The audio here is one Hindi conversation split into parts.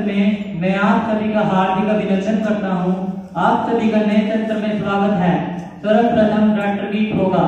में मैं आप सभी का हार्दिक अभिनंदन करता हूं। आप सभी का नए सत्र में स्वागत है। सर्वप्रथम राष्ट्रगीत होगा।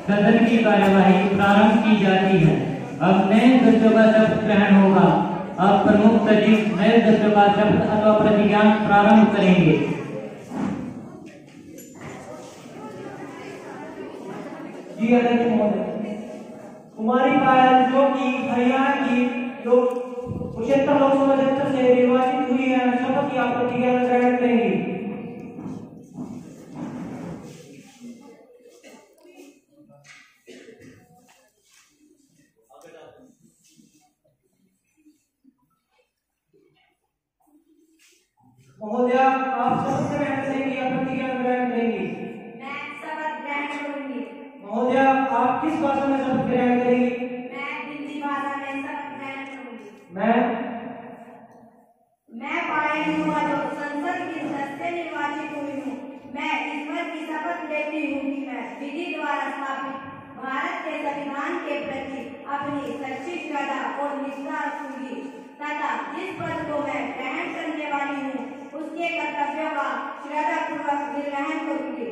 सदन की कार्यवाही प्रारंभ की जाती है। अब नए सदस्यों का शपथ ग्रहण होगा। अब प्रमुख सचिव नए सदस्यों का शपथ अथवा प्रतिज्ञा प्रारंभ करेंगे। जी अध्यक्ष महोदय, कुमारी पायल जो कि हरियाणा की कुरुक्षेत्र लोकसभा क्षेत्र से निर्वाचित हुई है, शपथ या प्रतिज्ञा ग्रहण करेंगी। महोदय, आप शपथ ग्रहण करेंगी या प्रतिज्ञा ग्रहण करेंगी? मैं शपथ ग्रहण करूंगी। महोदय, आप किस भाषा में शपथ ग्रहण करेंगी? मैं हिंदी भाषा में शपथ ग्रहण करूंगी। मैं पायल युवा लोक संसद की सदस्य निर्वाचित हुई हूँ। मैं ईश्वर की शपथ लेती हूँ कि मैं विधि द्वारा स्थापित भारत के संविधान के प्रति अपनी सच्ची श्रद्धा और निष्ठा रखूंगी तथा जिस पद को मैं ग्रहण करने वाली हूँ उसके कर्तव्यों का श्रद्धापूर्वक निर्वहन करूंगी।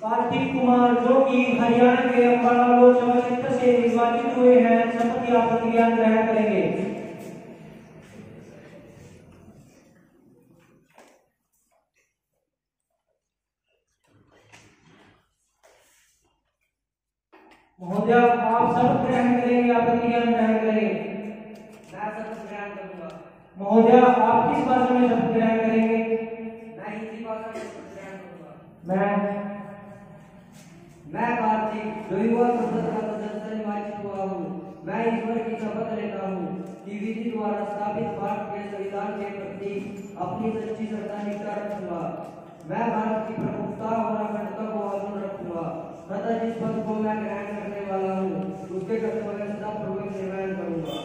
कार्तिक कुमार जो कि हरियाणा के अंबाला लोकसभा क्षेत्र से निर्वाचित हुए हैं, शपथ या प्रतिज्ञा ग्रहण करेंगे। महोदय, आप शपथ ग्रहण करेंगे या प्रतिज्ञा ग्रहण करेंगे? मैं शपथ ग्रहण करूंगा। महोदय, आप किस भाषा में शपथ ग्रहण करेंगे? मैं हिंदी भाषा में शपथ ग्रहण करूंगा। मैं कार्तिक जो युवा संसद का सदस्य निर्वाचित हुआ हूँ, मैं ईश्वर की शपथ लेता हूँ कि विधि द्वारा स्थापित भारत के संविधान के प्रति अपनी सच्ची श्रद्धा निष्ठा रखूंगा। मैं भारत की प्रमुखता और अखंडता को अक्षुण्ण रखूंगा तथा जिस पद को मैं ग्रहण करने वाला हूँ उसके कर्तव्य श्रद्धापूर्वक निर्वहन करूंगा।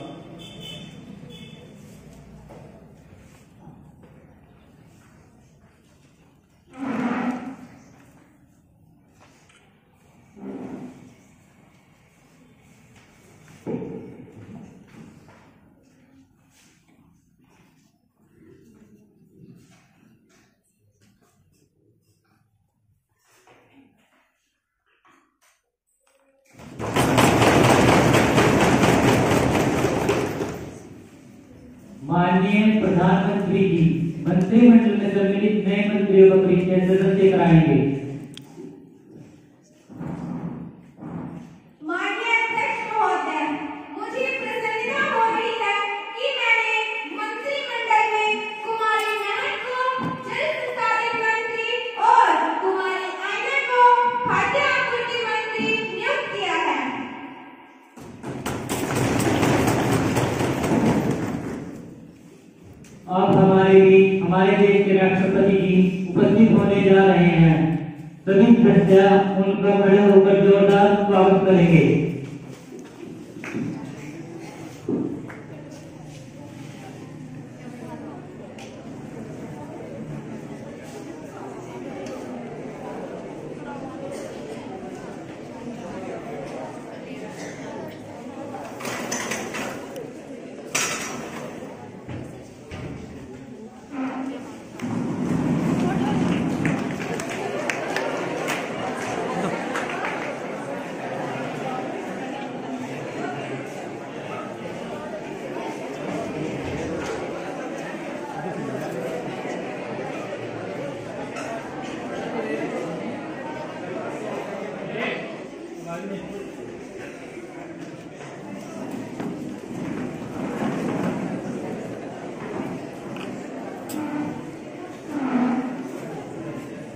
माननीय प्रधानमंत्री जी मंत्रिमंडल में सम्मिलित नए मंत्रियों का परिचय सदस्य कराएंगे। कुमारी महक को जल्द स्थापित मंत्री और कुमारी आयना को अब हमारे देश के राष्ट्रपति जी उपस्थित होने जा रहे हैं। सभी सदस्य उनका खड़े होकर जोरदार स्वागत करेंगे।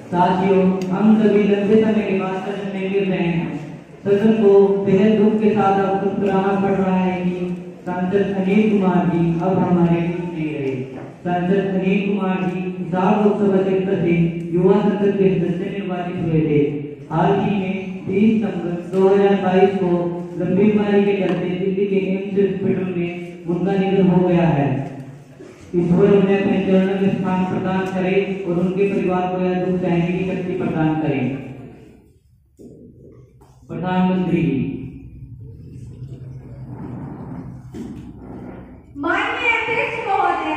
साथियों, हम सभी लंबे समय के बाद सदन में मिल रहे हैं। सदन को बेहद दुख के साथ अब सुनाना पड़ रहा है कि सांसद अनिल कुमार जी अब हमारे बीच नहीं रहे। सांसद अनिल कुमार जी हिसार लोकसभा क्षेत्र से युवा संसद के सदस्य निर्वाचित हुए थे। हाल ही में 20 सितंबर 2022 को गंभीर बीमारी के चलते दिल्ली के एम्स हॉस्पिटल में उनका निधन हो गया है। ईश्वर उन्हें अपने चरणों में स्थान प्रदान करे और उनके परिवार को यह दुख सहने की शक्ति प्रदान करे। प्रधानमंत्री जी। माननीय अध्यक्ष महोदय,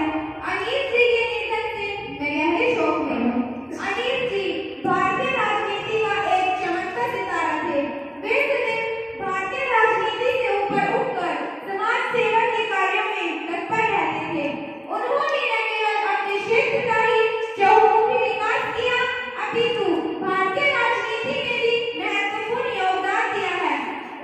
अनिल जी के निधन से मैं गहरे शोक में हूँ। अनिल जी भारतीय राजनीति का एक चमकता सितारा थे। वे सदैव भारतीय राजनीति से ऊपर उठकर समाज सेवा के कार्यों में तत्पर रहते थे। उन्होंने न केवल अपने क्षेत्र का ही चहुमुखी विकास किया, अपितु भारतीय राजनीति में भी महत्वपूर्ण योगदान दिया है।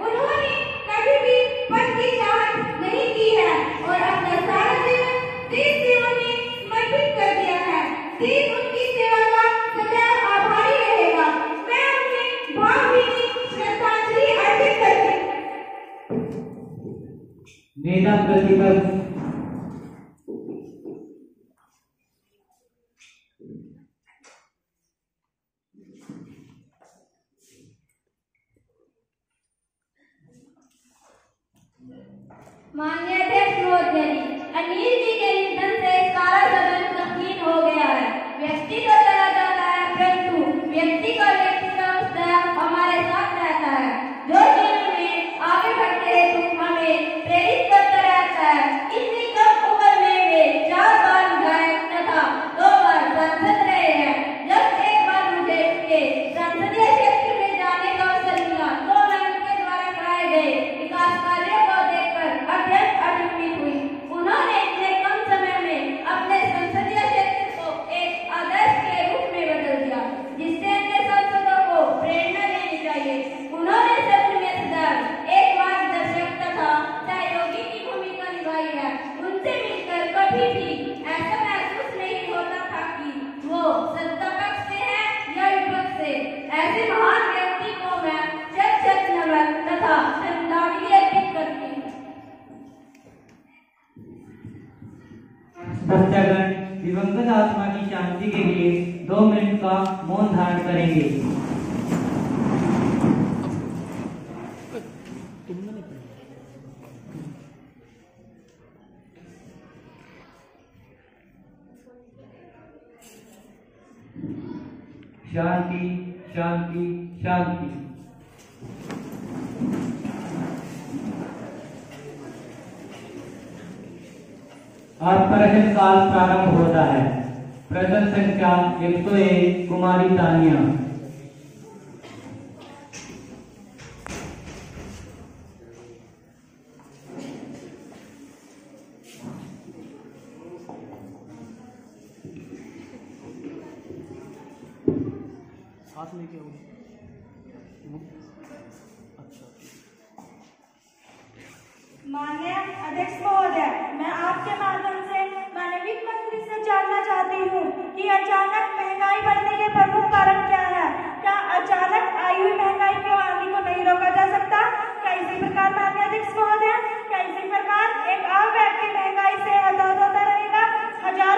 उन्होंने कभी भी पद की चाहत नहीं की है और अपना सारा जीवन देश सेवा में समर्पित कर दिया है। देश उनकी सेवा का सदैव आभारी रहेगा। मैं उन्हें भावभीनी श्रद्धांजलि अर्पित करती हूँ। नेता प्रतिपक्ष माननीय अध्यक्ष महोदय जी, अनिल जी के निधन से सारा सदन गमगीन हो गया है। व्यक्ति तो चला जाता है, परंतु व्यक्ति का सदैव हमारे साथ रहता है, जो जीवन में आगे बढ़ते हेतु हमें प्रेरित करता रहता है। इतनी कम उम्र में वे 4 बार विधायक तथा 2 बार सांसद रहे हैं। जब एक बार मुझे उनके संसदीय क्षेत्र में जाने का अवसर मिला तो मैं उनके द्वारा कराए गए विकास कार्यों को देखकर अत्यंत अचंभित हुई। उन्होंने इतने कम समय में अपने संसदीय क्षेत्र को एक आदर्श के रूप में बदल दिया, जिससे अन्य सांसदों को प्रेरणा लेनी चाहिए। उन्होंने सदन में सदैव एक मार्गदर्शक तथा सहयोगी की भूमिका निभाई है। उनसे मिलकर कभी भी ऐसा महसूस नहीं होता था कि वो सत्ता पक्ष से है या विपक्ष से। ऐसे महान व्यक्ति को मैं शत नमन तथा श्रद्धांजलि अर्पित करती हूँ। सत्यागण दिवंगत आत्मा की शांति के लिए 2 मिनट का मौन धारण करेंगे। शांति शांति शांति। अब प्रश्न काल प्रारंभ होता है। प्रश्न संख्या 101 कुमारी तानिया। साथ में क्या होगा? अच्छा। माननीय अध्यक्ष महोदय, मैं आपके माध्यम से माननीय वित्त मंत्री से जानना चाहती हूँ कि अचानक महंगाई बढ़ने के प्रमुख कारण क्या है। क्या अचानक आई हुई महंगाई को आगे को नहीं रोका जा सकता? क्या इसी प्रकार माननीय अध्यक्ष महोदय, क्या इसी प्रकार एक आम व्यक्ति महंगाई से हताहत होता रहेगा? हजार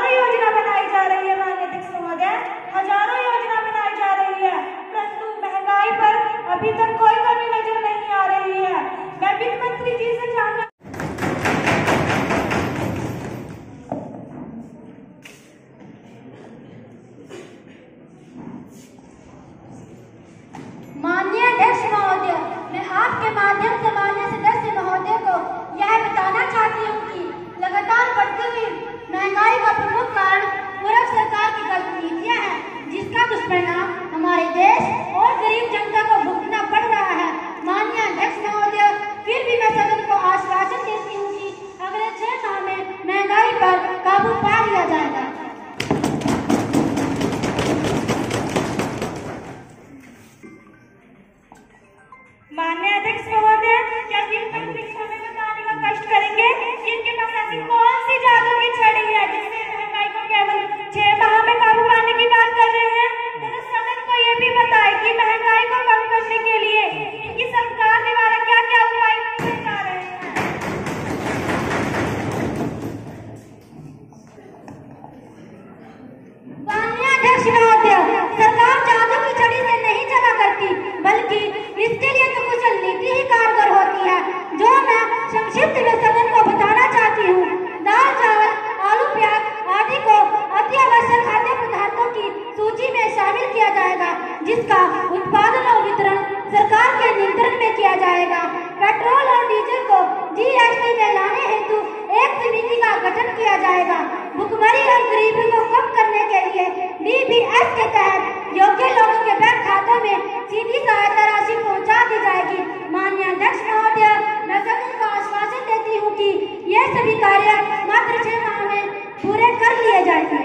संक्षिप्त में सदन को बताना चाहती हूँ। दाल, चावल, आलू, प्याज आदि को अति आवश्यक खाद्य पदार्थों की सूची में शामिल किया जाएगा, जिसका उत्पादन और वितरण सरकार के नियंत्रण में किया जाएगा। पेट्रोल और डीजल को जीएसटी में लाने हेतु एक समिति का गठन किया जाएगा। भुखमरी और गरीबी को कम करने के लिए डीबीएस के तहत योग्य लोगों के बैंक खातों में सीधी सहायता राशि पहुंचा दी जाएगी। माननीय अध्यक्ष महोदय, मैं सदन को आश्वासन देती हूँ कि ये सभी कार्य मात्र 6 माह में पूरे कर लिए जाएंगे।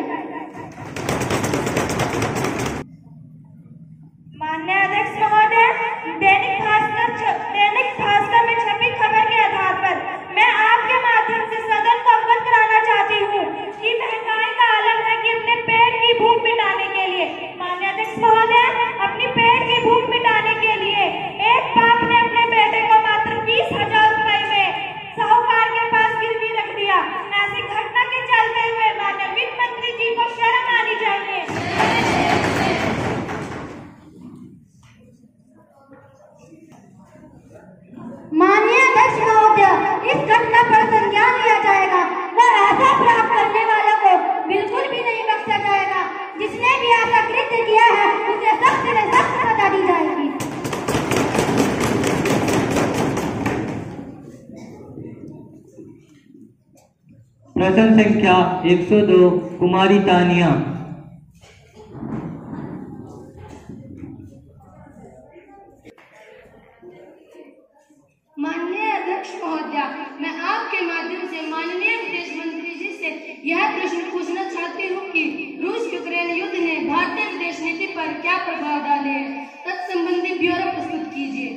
माननीय अध्यक्ष महोदय, दैनिक भास्कर में छपी खबर के आधार पर मैं आपके माध्यम से सदन को अवगत कराना चाहती हूँ कि महंगाई का आलम है कि अपने पेट की भूख मिटाने के लिए, माननीय अध्यक्ष महोदय, अपनी पेट की भूख मिटाने के लिए एक बाप ने अपने बेटे को मात्र 20,000 रुपए में साहूकार के पास गिरवी रख दिया। ऐसी घटना के चलते हुए माननीय वित्त मंत्री जी को शर्म आनी चाहिए। माननीय अध्यक्ष महोदय, इस घटना पर संज्ञान लिया जाएगा व ऐसा प्राप्त करने वालों को बिल्कुल भी नहीं बख्शा जाएगा। जिसने भी ऐसा कृत्य किया है उसे सख्त से सख्त सजा दी जाएगी। प्रश्न संख्या 102 कुमारी तानिया। माननीय अध्यक्ष महोदय, मैं आपके माध्यम से माननीय विदेश मंत्री जी से यह प्रश्न पूछना चाहती हूँ कि रूस यूक्रेन युद्ध ने भारतीय विदेश नीति पर क्या प्रभाव डाले हैं। तत्संबंधी ब्यौरा प्रस्तुत कीजिए।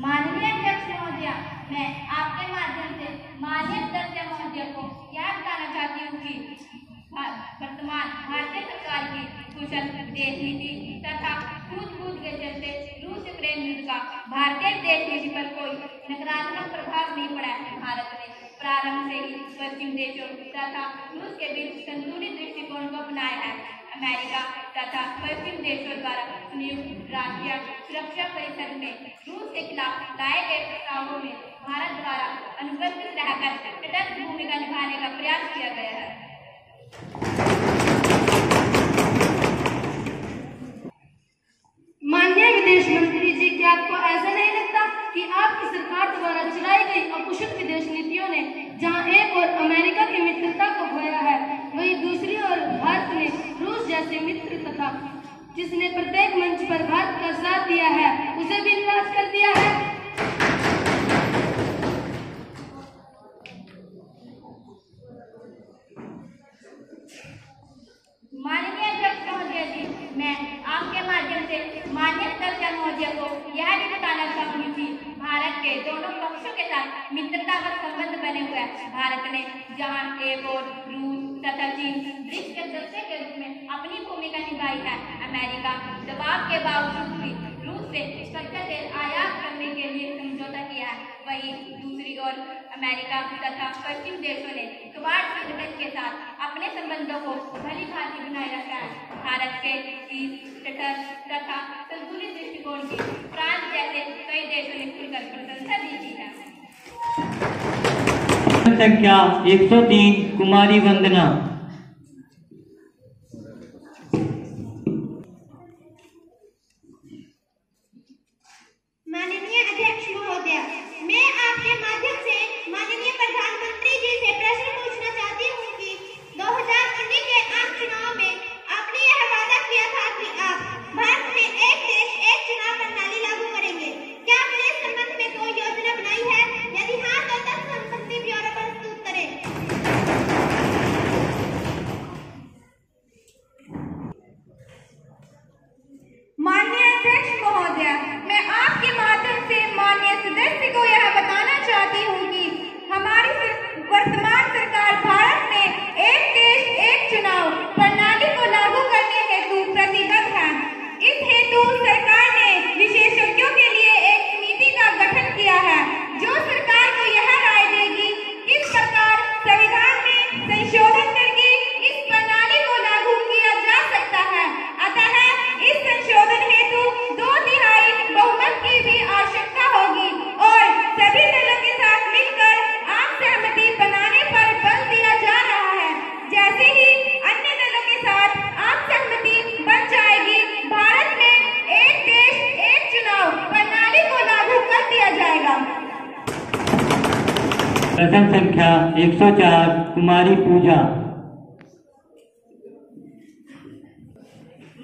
माननीय अध्यक्ष महोदय, मैं आपके माध्यम से माननीय अध्यक्ष महोदय को यह बताना चाहती हूँ कि वर्तमान भारतीय सरकार की कुशल विदेश नीति तथा सूझबूझ के चलते रूस यूक्रेन युद्ध का भारतीय विदेश नीति पर कोई नकारात्मक प्रभाव नहीं पड़ा है। भारत ने प्रारंभ से ही पश्चिम देशों तथा रूस के बीच संतुलित दृष्टिकोण को अपनाया है। अमेरिका तथा पश्चिम देशों द्वारा संयुक्त राष्ट्र सुरक्षा परिषद में रूस के खिलाफ लाए गए प्रस्तावों में भारत द्वारा अनुपस्थित रहकर तटस्थ भूमिका निभाने का प्रयास किया गया है। माननीय विदेश मंत्री जी, क्या आपको ऐसा नहीं लगता कि आपकी सरकार द्वारा चलाई गई अकुशल विदेश नीतियों ने जहां एक और अमेरिका की मित्रता को खोया है, वहीं दूसरी ओर भारत ने रूस जैसे मित्र तथा जिसने प्रत्येक मंच पर भारत का साथ दिया है उसे भी निराश कर दिया है। माननीय अध्यक्ष महोदय जी, मैं आपके माध्यम से माननीय अध्यक्ष महोदय को यह भी बताना चाहूंगी कि भारत के दोनों पक्षों के साथ मित्रता का संबंध बने हुए हैं। भारत ने जहां एक और रूस तथा चीन ब्रिक्स के सदस्य के रूप में अपनी भूमिका निभाई है, अमेरिका दबाव के बावजूद भी रूस से कच्चा तेल आयात करने के लिए समझौता किया है। वहीं दूसरी ओर अमेरिका तथा पश्चिम देशों ने क्वाड संगठन के साथ अपने संबंधों को भली भांति बनाए रखा है। भारत के इस तटस्थ तथा संतुलित दृष्टिकोण की फ्रांस जैसे कई देशों ने खुलकर प्रशंसा भी की है। संख्या 103 कुमारी वंदना। माननीय अध्यक्ष महोदय, मैं आपके माध्यम से माननीय प्रधानमंत्री जी से प्रश्न पूछना चाहती हूँ कि 2019 के आम चुनाव में आपने यह वादा किया था कि आप भारत में एक देश एक चुनाव प्रणाली लागू करेंगे। क्या आपने इस संबंध में कोई योजना बनाई है? यदि हाँ, तो तत्संबंधी ब्यौरा प्रस्तुत करें। माननीय अध्यक्ष महोदय, मैं आपके माध्यम से माननीय सदस्य को यह बताना चाहती हूँ कि हमारी वर्तमान सरकार भारत में एक देश एक चुनाव प्रणाली को लागू करने हेतु प्रतिबद्ध है। इस हेतु सरकार ने विशेषज्ञों के लिए एक समिति का गठन किया है, जो सरकार को यह राय देगी किस प्रकार संविधान में संशोधन करके इस प्रणाली को लागू किया जा सकता है। प्रश्न संख्या 104 कुमारी पूजा।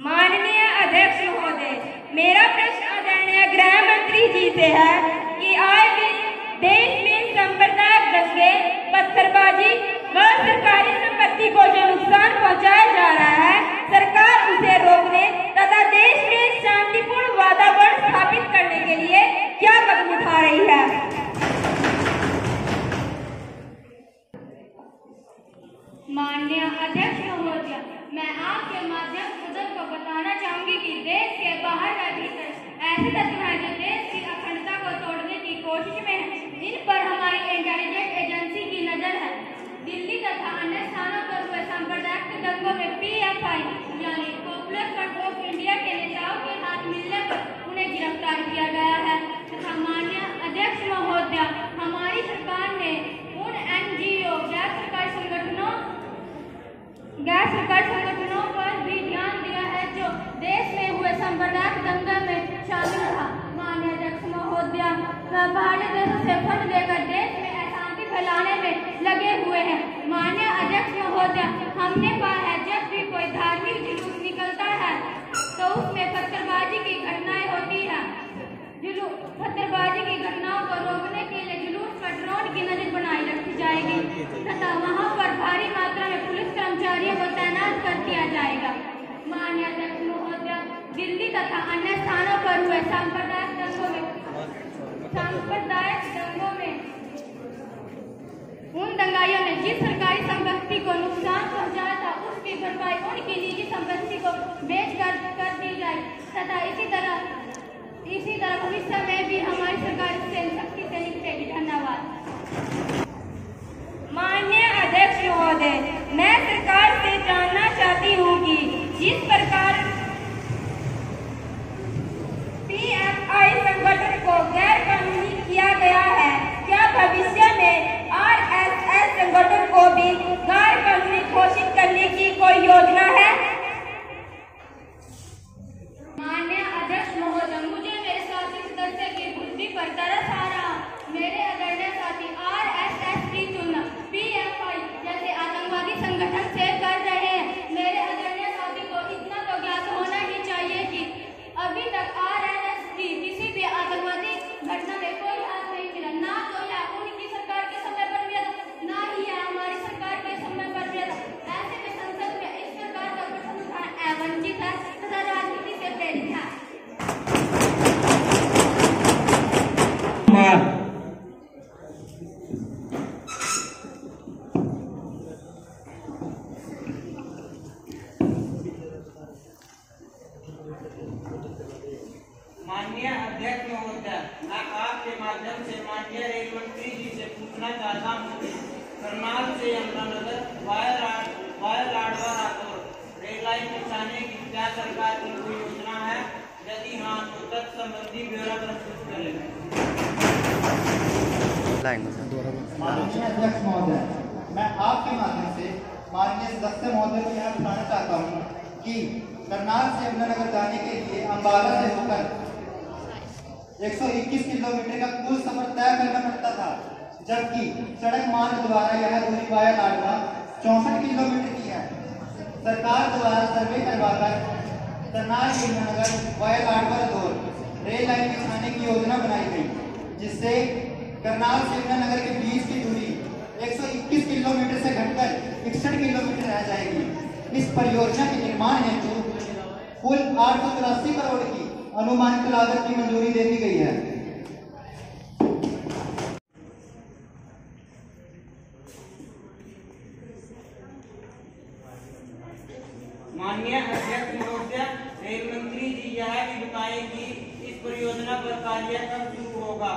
माननीय अध्यक्ष महोदय, मेरा प्रश्न आदरणीय गृह मंत्री जी से है कि आए दिन देश में सांप्रदायिक दंगे, पत्थरबाजी व सरकारी संपत्ति को जो नुकसान पहुंचाया जा रहा है, सरकार उसे रोकने तथा देश में शांतिपूर्ण वातावरण स्थापित करने के लिए क्या कदम उठा रही है? माननीय अध्यक्ष महोदय, मैं आपके माध्यम से सदन को बताना चाहूंगी कि देश के बाहर व भीतर ऐसे तत्व हैं जो देश की अखंडता को तोड़ने की कोशिश में हैं। इन पर हमारी इंटेलिजेंस एजेंसी की नजर है। दिल्ली तथा अन्य स्थानों पर हुए सांप्रदायिक दंगों में PFI यानी पॉपुलर फ्रंट ऑफ इंडिया के नेताओं के साथ मिलने पर उन्हें गिरफ्तार किया गया है तथा माननीय अध्यक्ष महोदय, हमारी सरकार ने उन NGO गैर सरकारी संगठनों पर भी ध्यान दिया है जो देश में हुए सांप्रदायिक दंगे में शामिल था। माननीय अध्यक्ष महोदय, बाहरी देशों से फंड लेकर देश में अशांति फैलाने में लगे हुए हैं। माननीय अध्यक्ष महोदय, हमने पाया है जब भी कोई धार्मिक जुलूस निकलता है तो उसमें पत्थरबाजी की घटनाएं होती है। पत्थरबाजी की घटनाओं को रोकने के लिए जुलूस पर ड्रोन की नजर बनाई रखी जाएगी तथा वहां पर भारी मात्रा में पुलिस कर्मचारियों को तैनात कर दिया जाएगा। माननीय अध्यक्ष महोदय, दिल्ली तथा अन्य स्थानों पर हुए सांप्रदायिक दंगों में उन दंगाइयों ने जिस सरकारी संपत्ति को नुकसान पहुंचाया था उसकी भरपाई उनकी निजी संपत्ति को बेचकर कर दी जाए तथा इसी तरह भविष्य में भी हमारी सरकार इससे सख्ती से निपटेगी। धन्यवाद। माननीय अध्यक्ष महोदय, मैं सरकार से जानना चाहती हूँ कि जिस प्रकार PFI संगठन को गैर कानूनी किया गया है, क्या भविष्य में RSS संगठन को भी गैर कानूनी घोषित करने की कोई योजना है? माननीय अध्यक्ष महोदय, मुझे मेरे साथी सदस्य की बुद्धि पर तरस आ रहा। मेरे आदरणीय साथी RSS की तुलना PFI जैसे आतंकवादी संगठन से कर रहे हैं। मेरे आदरणीय साथी को इतना तो ज्ञात होना ही चाहिए कि अभी तक RSS की किसी भी आतंकवादी घटना में कोई हाथ नहीं मिला। ना तो यह उनकी सरकार के समय पर मिला था, ना ही यह हमारी सरकार के समय पर मिला था। ऐसे में संसद में इस प्रकार का प्रश्न उठाना अवंचित है तथा राजनीति से प्रेरित है। माननीय अध्यक्ष महोदय, मैं आपके माध्यम से माननीय रेल मंत्री जी से पूछना चाहता हूँ कि करनाल से Yamunanagar via Ladwa Rathore rail line बिछाने की क्या सरकार की कोई योजना है? यदि हाँ तो तत्संबंधी ब्यौरा प्रस्तुत करें। माननीय अध्यक्ष महोदय, मैं आपके माध्यम से माननीय सदस्य महोदय को यह बताना चाहता हूँ कि करनाल से यमुनानगर जाने के लिए अम्बाला से होकर 121 किलोमीटर का कुल सफर तय करना पड़ता था, जबकि सड़क मार्ग द्वारा यह दूरी वाया लाडवा 64 किलोमीटर की है। सरकार द्वारा सर्वे करवाकर करनाल से Yamunanagar via Ladwa road rail line बिछाने की योजना बनाई गई, जिससे करनाल से यमुनानगर के बीच की दूरी 121 किलोमीटर से घटकर 61 किलोमीटर रह जाएगी। इस परियोजना के निर्माण हेतु कुल 883 करोड़ की अनुमानित लागत की मंजूरी दे दी गई है। माननीय अध्यक्ष महोदय, रेल मंत्री जी यह भी बताएं कि इस परियोजना पर कार्य कब शुरू होगा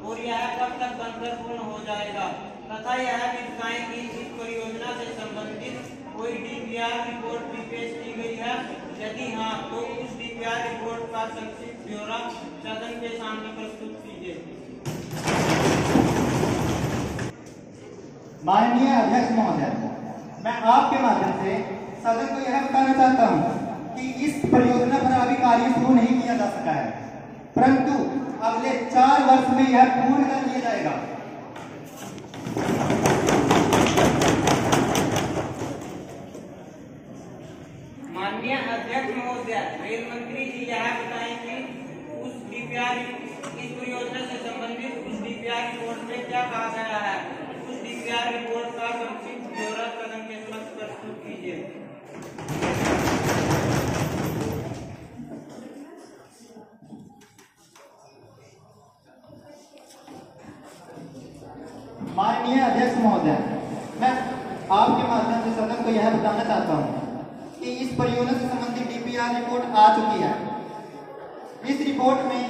और यह कब तक बनकर पूर्ण हो जाएगा, तथा यह भी बताएं कि इस परियोजना से संबंधित कोई DPR रिपोर्ट भी पेश की गई है। यदि हाँ तो उस DPR रिपोर्ट का संक्षिप्त ब्यौरा सदन के सामने प्रस्तुत कीजिए। माननीय अध्यक्ष महोदय, मैं आपके माध्यम से सदन को यह बताना चाहता हूं कि इस परियोजना पर अभी कार्य शुरू नहीं किया जा सका है, परंतु अगले 4 वर्ष में यह पूर्ण कर लिया जाएगा। महोदय, रेल मंत्री जी यह बताएं कि उस डीपीआर इस परियोजना से संबंधित उस डीपीआर रिपोर्ट में क्या कहा गया है। उस डीपीआर रिपोर्ट का संक्षिप्त ब्यौरा सदन के समक्ष प्रस्तुत कीजिए। माननीय अध्यक्ष महोदय, मैं आपके माध्यम से सदन को यह बताना चाहता हूं कि इस परियोजना से संबंधित डीपीआर रिपोर्ट आ चुकी है। इस रिपोर्ट में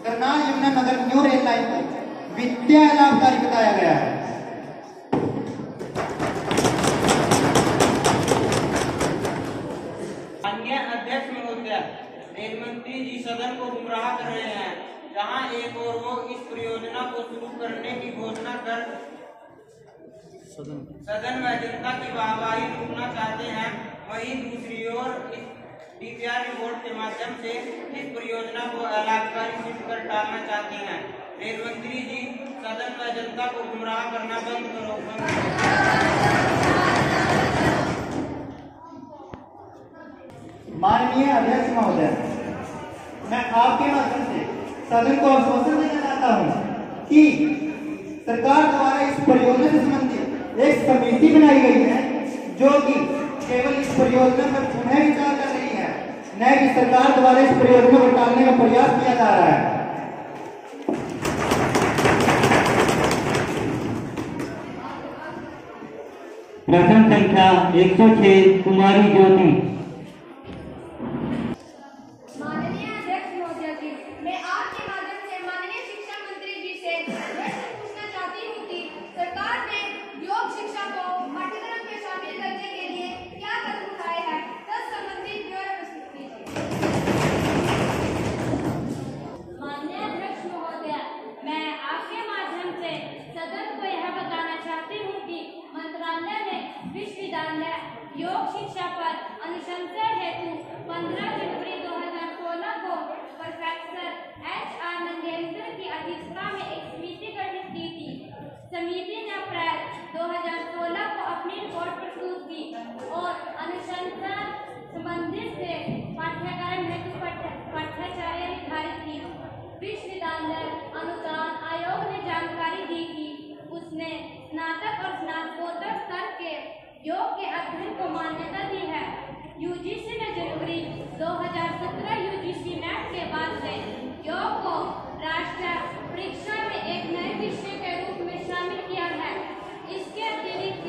Karnal Yamunanagar new rail line को वित्तीय लाभकारी बताया गया है। माननीय अध्यक्ष महोदय, रेल मंत्री जी सदन को गुमराह कर रहे हैं। जहां एक ओर वो इस परियोजना को शुरू करने की घोषणा कर सदन व जनता की वाहवाही लूटना चाहते हैं, वहीं दूसरी ओर इस डीपीआर रिपोर्ट के माध्यम से इस परियोजना को अलाभकारी सिद्ध कर टालना चाहते हैं। रेल मंत्री जी सदन व जनता को गुमराह करना बंद करो। माननीय अध्यक्ष महोदय, मैं आपके माध्यम से सदन को आश्वासन देना चाहता हूं कि सरकार द्वारा इस परियोजना से संबंधित एक समिति बनाई गई है जो कि केवल इस परियोजना पर पुनः विचार कर रही है, न कि सरकार द्वारा इस परियोजना को टालने का प्रयास किया जा रहा है। प्रश्न संख्या 106 कुमारी ज्योति। माननीय अध्यक्ष महोदय जी, मैं आपके माध्यम से माननीय शिक्षा मंत्री जी से प्रश्न पूछना चाहती हूँ कि सरकार ने योग शिक्षा को पाठ्यक्रम में शामिल करने के लिए क्या कदम उठाए हैं, तत्संबंधित ब्यौरा प्रस्तुत कीजिए। माननीय अध्यक्ष महोदय, मैं आपके माध्यम से सदन को यह बताना चाहती हूँ कि मंत्रालय ने विश्वविद्यालय योग शिक्षा पर अनुशंसा हेतु 15 जनवरी 2016 को प्रोफेसर HR नंगेंद्र की अध्यक्षता में एक समिति गठित की थी। समिति ने अप्रैल 2016 को अपनी रिपोर्ट प्रस्तुत की और अनुशंसा संबंधित से पाठ्यक्रम हेतु पाठ्यचर्या निर्धारित की। विश्वविद्यालय अनुदान आयोग ने जानकारी दी कि उसने स्नातक और स्नातकोत्तर स्तर के योग के अध्ययन को मान्यता दी है। यूजीसी ने जनवरी 2017 यूजीसी नेट के बाद से योग को राष्ट्रीय परीक्षा में एक नए विषय के रूप में शामिल किया है। इसके अतिरिक्त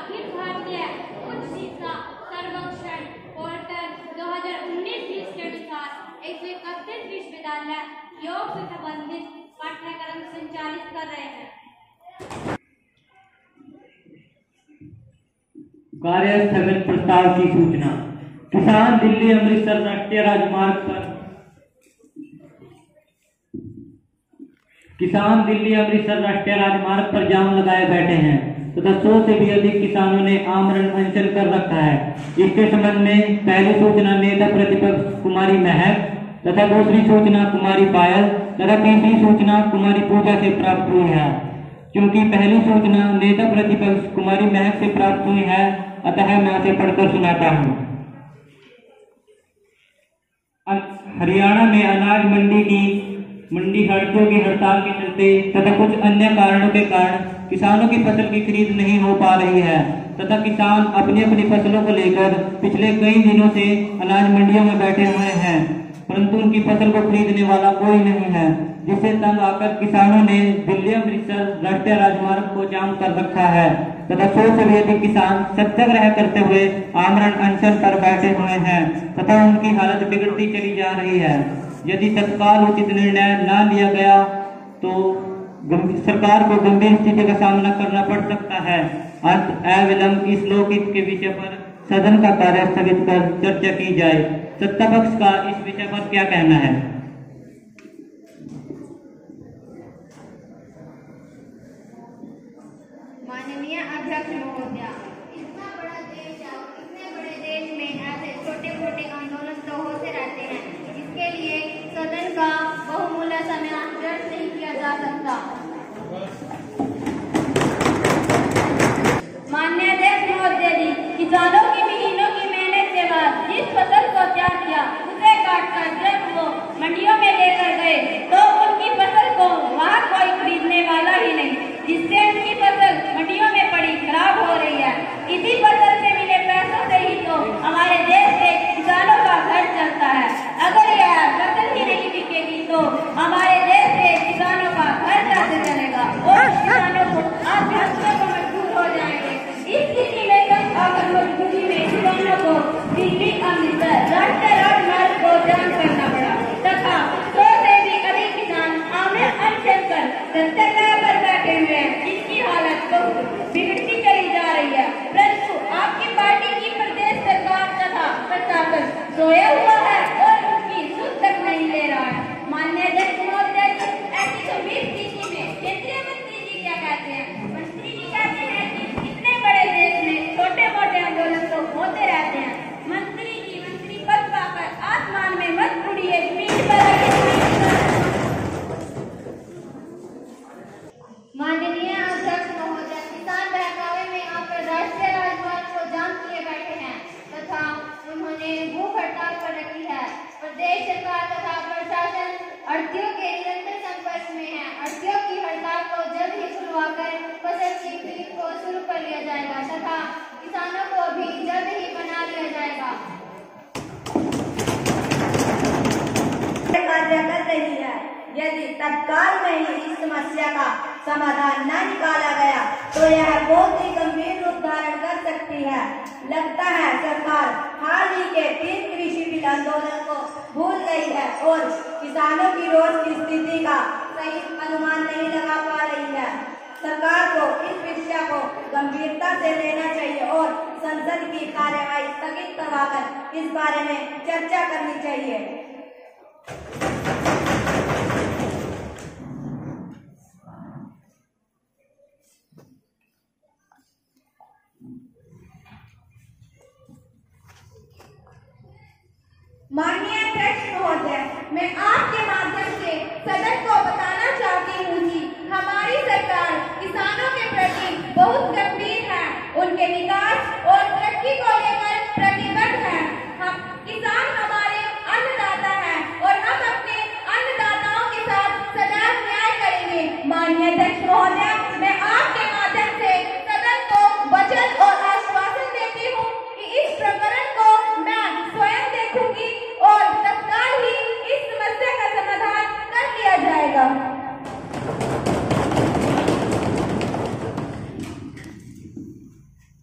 अखिल भारतीय उच्च शिक्षा सर्वेक्षण पोर्टल 2019-20 के अनुसार 131 विश्वविद्यालय योग से संबंधित पाठ्यक्रम संचालित कर रहे हैं। कार्य स्थगन प्रस्ताव की सूचना। किसान दिल्ली अमृतसर राष्ट्रीय राजमार्ग पर जाम लगाए बैठे हैं तथा 100 से भी अधिक किसानों ने आमरण अनशन कर रखा है। इसके संबंध में पहली सूचना नेता प्रतिपक्ष कुमारी महक तथा दूसरी सूचना कुमारी पायल तथा तीसरी सूचना कुमारी पूजा से प्राप्त हुई है। क्योंकि पहली सूचना नेता प्रतिपक्ष कुमारी महक से प्राप्त हुई है, अतः मैं उसे पढ़कर सुनाता हूँ। हरियाणा में अनाज मंडी हड़ताल की हड़ताल के चलते तथा कुछ अन्य कारणों के कारण किसानों की फसल की खरीद नहीं हो पा रही है तथा किसान अपनी अपनी फसलों को लेकर पिछले कई दिनों से अनाज मंडियों में बैठे हुए हैं, परंतु उनकी फसल को खरीदने वाला कोई नहीं है, जिससे तंग आकर किसानों ने दिल्ली अमृतसर राष्ट्रीय राजमार्ग को जाम कर रखा है तथा 100 से भी अधिक किसान सत्याग्रह करते हुए आमरण अनशन पर बैठे हुए हैं तथा उनकी हालत बिगड़ती चली जा रही है। यदि तत्काल उचित निर्णय न लिया गया तो सरकार को गंभीर स्थिति का सामना करना पड़ सकता है। अविलंब इस लोकहित के विषय पर सदन का कार्य स्थगित कर चर्चा की जाए। सत्ता पक्ष का इस विषय पर क्या कहना है? माननीय अध्यक्ष महोदय, इतना बड़ा देश है और इतने बड़े देश में ऐसे छोटे मोटे आंदोलन तो होते रहते हैं, इसके लिए सदन का बहुमूल्य समय व्यर्थ नहीं किया जा सकता। माननीय अध्यक्ष महोदय जी, किसानों की महीनों की मेहनत के बाद जिस फसल को तैयार किया था, किसानों को भी जल्द ही बना लिया जाएगा। कार्य कर रही है। यदि तत्काल में ही इस समस्या का समाधान न निकाला गया तो यह बहुत ही गंभीर रूप धारण कर सकती है। लगता है सरकार हाल ही के 3 कृषि बिल आंदोलन को भूल गई है और किसानों की रोज की स्थिति का सही अनुमान नहीं लगा पा रही है। सरकार को इस विषय को गंभीरता से लेना चाहिए और संसद की कार्यवाही स्थगित करवाकर इस बारे में चर्चा करनी चाहिए। माननीय अध्यक्ष महोदय, मैं आपके माध्यम से सदन को बताना चाहती हूँ कि हमारी सरकार किसानों के प्रति बहुत गंभीर है, उनके विकास और तरक्की को लेकर प्रतिबद्ध है। हम किसान हमारे अन्नदाता हैं और हम अपने अन्नदाताओं के साथ सदैव न्याय करेंगे। माननीय अध्यक्ष महोदय, मैं आपके माध्यम से सदन को वचन और आश्वासन देती हूँ कि इस प्रकरण को मैं स्वयं देखूंगी और तत्काल ही इस समस्या का समाधान कर लिया जाएगा।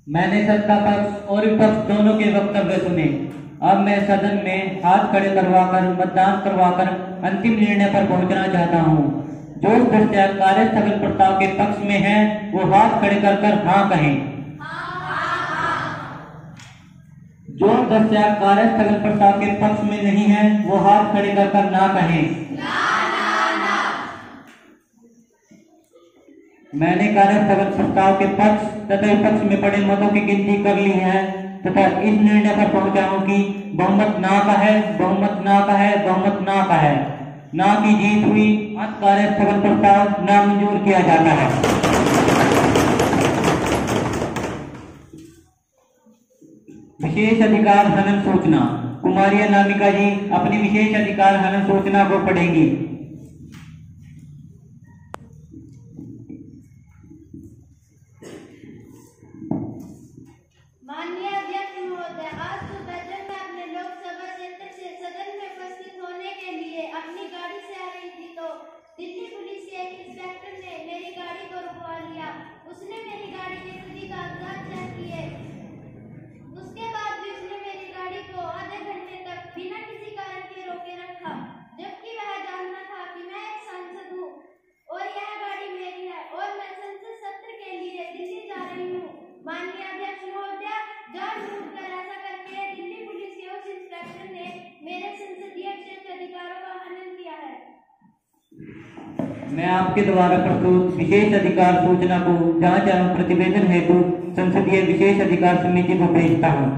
मैंने सत्ता पक्ष और विपक्ष दोनों के वक्तव्य सुने। अब मैं सदन में हाथ खड़े करवाकर मतदान करवाकर अंतिम निर्णय पर पहुंचना चाहता हूं। जो सदस्य कार्य स्थगन प्रस्ताव के पक्ष में है वो हाथ खड़े कर हाँ कहें। जो सदस्य कार्य स्थगन प्रस्ताव के पक्ष में नहीं है वो हाथ खड़े कर ना कहें। मैंने कार्य स्थगन प्रस्ताव के पक्ष तथा विपक्ष में पड़े मतों की गिनती कर ली है तथा इस निर्णय पर पहुंचा हूं कि बहुमत ना का है, बहुमत ना का है, बहुमत ना का है। ना की जीत हुई, अतः कार्य स्थगन प्रस्ताव नामंजूर किया जाता है। विशेष अधिकार हनन सूचना। कुमारी अनामिका जी अपनी विशेष अधिकार हनन सूचना को पढ़ेंगी। माननीय अध्यक्ष महोदय, आज सुबह जब मैं अपने लोकसभा क्षेत्र से सदन में उपस्थित होने के लिए अपनी गाड़ी से आ रही थी तो दिल्ली पुलिस के एक इंस्पेक्टर ने मेरी गाड़ी को रुकवा लिया। उसने मेरी गाड़ी के सभी कागजात चेक किए। उसके बाद भी उसने मेरी गाड़ी को आधे घंटे तक बिना किसी कारण के रोके रखा, जबकि वह जानता था कि मैं एक सांसद हूँ और यह गाड़ी मेरी है और मैं संसद सत्र के लिए दिल्ली जा रही हूँ। माननीय अध्यक्ष महोदय, जानबूझकर ऐसा करके दिल्ली पुलिस के उस इंस्पेक्टर ने मेरे संसदीय क्षेत्र अधिकारों का हनन किया है। मैं आपके द्वारा प्रस्तुत विशेष अधिकार सूचना को जांच एवं प्रतिवेदन हेतु संसदीय विशेष अधिकार समिति को भेजता हूँ।